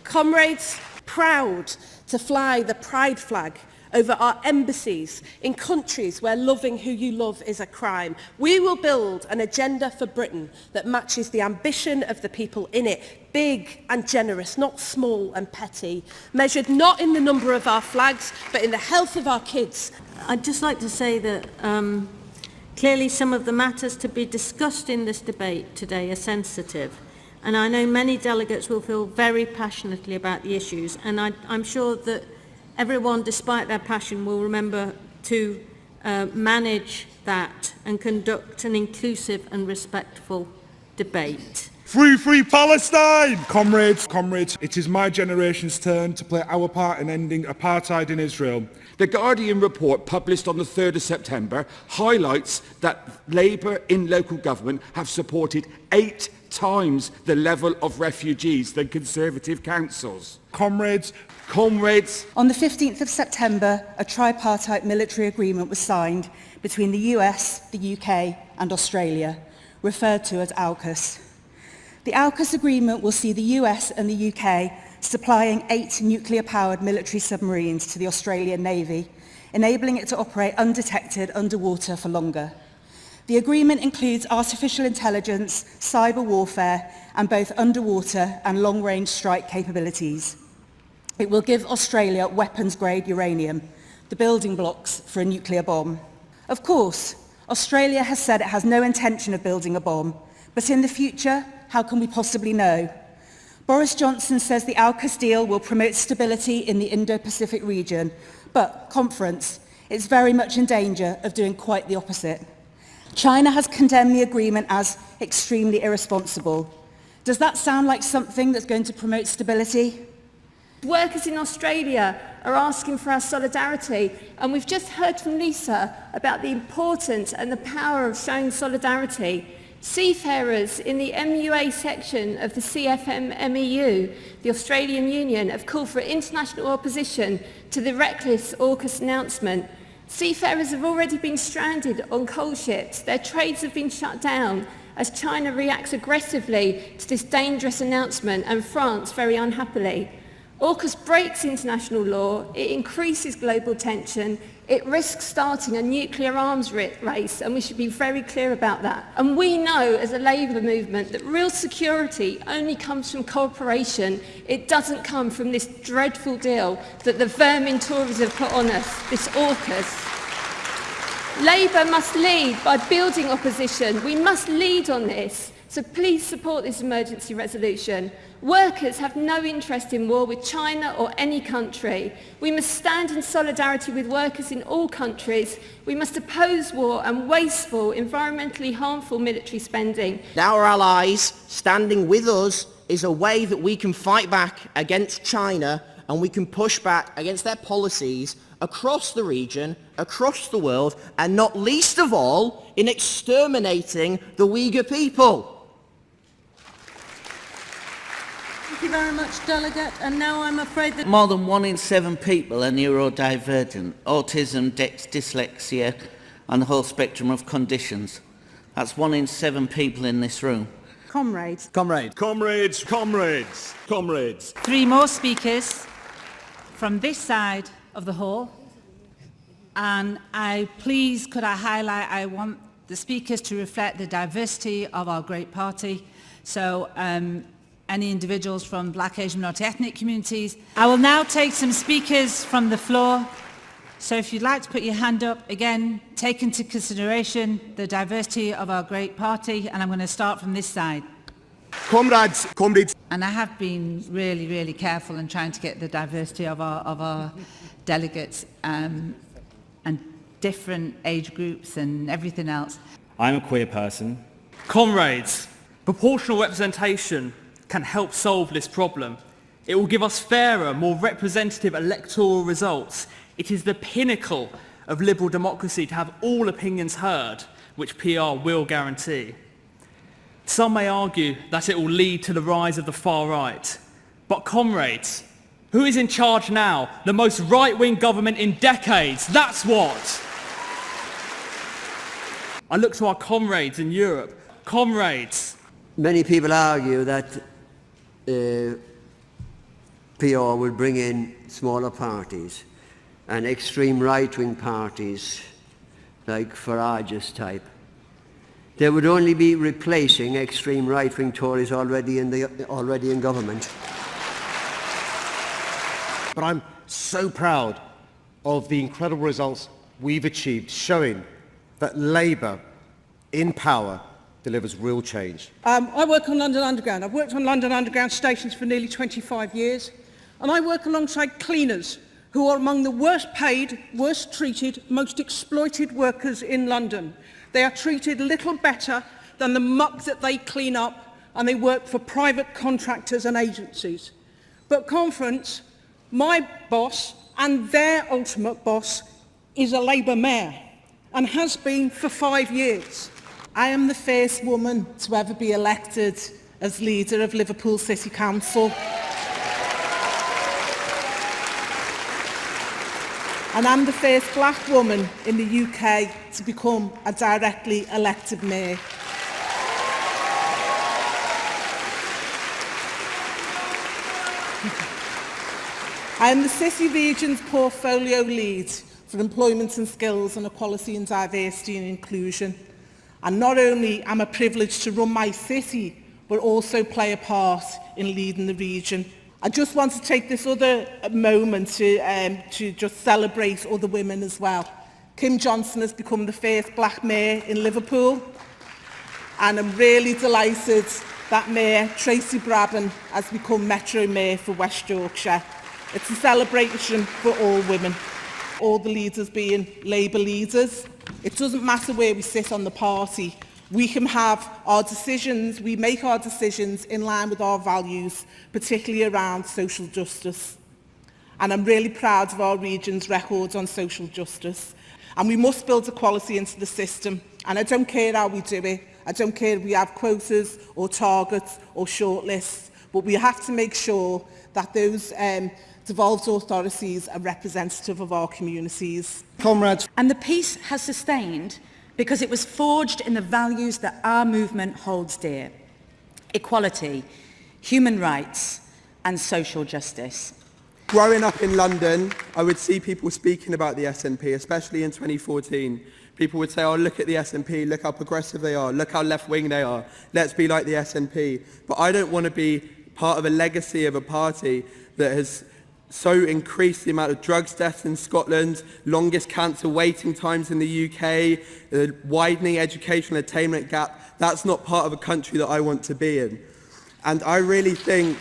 Comrades, proud to fly the pride flag over our embassies in countries where loving who you love is a crime. We will build an agenda for Britain that matches the ambition of the people in it, big and generous, not small and petty, measured not in the number of our flags, but in the health of our kids. I'd just like to say that clearly some of the matters to be discussed in this debate today are sensitive. And I know many delegates will feel very passionately about the issues, and I'm sure that everyone, despite their passion, will remember to manage that and conduct an inclusive and respectful debate. Free Palestine! Comrades, it is my generation's turn to play our part in ending apartheid in Israel. The Guardian report published on the 3rd of September highlights that Labour in local government have supported 8 times the level of refugees than Conservative councils. Comrades. On the 15th of September, a tripartite military agreement was signed between the US, the UK and Australia, referred to as AUKUS. The AUKUS agreement will see the US and the UK supplying 8 nuclear-powered military submarines to the Australian Navy, enabling it to operate undetected underwater for longer. The agreement includes artificial intelligence, cyber warfare, and both underwater and long-range strike capabilities. It will give Australia weapons-grade uranium, the building blocks for a nuclear bomb. Of course, Australia has said it has no intention of building a bomb, but in the future, how can we possibly know? Boris Johnson says the AUKUS deal will promote stability in the Indo-Pacific region, but, conference, it's very much in danger of doing quite the opposite. China has condemned the agreement as extremely irresponsible. Does that sound like something that's going to promote stability? Workers in Australia are asking for our solidarity, and we've just heard from Lisa about the importance and the power of showing solidarity. Seafarers in the MUA section of the CFMMEU, the Australian Union, have called for international opposition to the reckless AUKUS announcement. Seafarers have already been stranded on coal ships. Their trades have been shut down as China reacts aggressively to this dangerous announcement, and France very unhappily. AUKUS breaks international law, it increases global tension, it risks starting a nuclear arms race, and we should be very clear about that. And we know as a Labour movement that real security only comes from cooperation. It doesn't come from this dreadful deal that the vermin Tories have put on us, this AUKUS. Labour must lead by building opposition. We must lead on this. So please support this emergency resolution. Workers have no interest in war with China or any country. We must stand in solidarity with workers in all countries. We must oppose war and wasteful, environmentally harmful military spending. Our allies standing with us is a way that we can fight back against China, and we can push back against their policies across the region, across the world, and not least of all in exterminating the Uyghur people. Thank you very much, Delegate. And now I'm afraid that more than 1 in 7 people are neurodivergent, autism, dyslexia, and the whole spectrum of conditions. That's 1 in 7 people in this room. Comrades. 3 more speakers from this side of the hall. And could I highlight, I want the speakers to reflect the diversity of our great party. So any individuals from Black, Asian, minority ethnic communities. I will now take some speakers from the floor. So if you'd like to put your hand up, again, take into consideration the diversity of our great party, and I'm going to start from this side. Comrades. And I have been really, really careful in trying to get the diversity of our delegates and different age groups and everything else. I'm a queer person. Comrades, proportional representation can help solve this problem. It will give us fairer, more representative electoral results. It is the pinnacle of liberal democracy to have all opinions heard, which PR will guarantee. Some may argue that it will lead to the rise of the far right. But comrades, who is in charge now? The most right-wing government in decades, that's what! I look to our comrades in Europe. Comrades. Many people argue that PR will bring in smaller parties and extreme right-wing parties like Farage's type. They would only be replacing extreme right-wing Tories already in government. But I'm so proud of the incredible results we've achieved, showing that Labour in power delivers real change. I work on London Underground. I've worked on London Underground stations for nearly 25 years, and I work alongside cleaners who are among the worst paid, worst treated, most exploited workers in London. They are treated little better than the muck that they clean up, and they work for private contractors and agencies. But Conference, my boss and their ultimate boss is a Labour mayor and has been for 5 years. I am the first woman to ever be elected as leader of Liverpool City Council. And I'm the first black woman in the UK to become a directly elected mayor. I am the City Region's portfolio lead for employment and skills and equality and diversity and inclusion. And not only am I privileged to run my city, but also play a part in leading the region. I just want to take this other moment to just celebrate other women as well. Kim Johnson has become the first black mayor in Liverpool, and I'm really delighted that Mayor Tracy Brabham has become Metro Mayor for West Yorkshire. It's a celebration for all women, all the leaders being Labour leaders. It doesn't matter where we sit on the party. We can have our decisions, we make our decisions in line with our values, particularly around social justice. And I'm really proud of our region's records on social justice. And we must build equality into the system. And I don't care how we do it. I don't care if we have quotas or targets or shortlists, but we have to make sure that those devolved authorities are representative of our communities. Comrades. And the peace has sustained because it was forged in the values that our movement holds dear: equality, human rights and social justice. Growing up in London, I would see people speaking about the SNP, especially in 2014. People would say, oh, look at the SNP, look how progressive they are, look how left-wing they are, let's be like the SNP. But I don't want to be part of a legacy of a party that has so increased the amount of drugs deaths in Scotland, longest cancer waiting times in the UK, the widening educational attainment gap. That's not part of a country that I want to be in. And I really think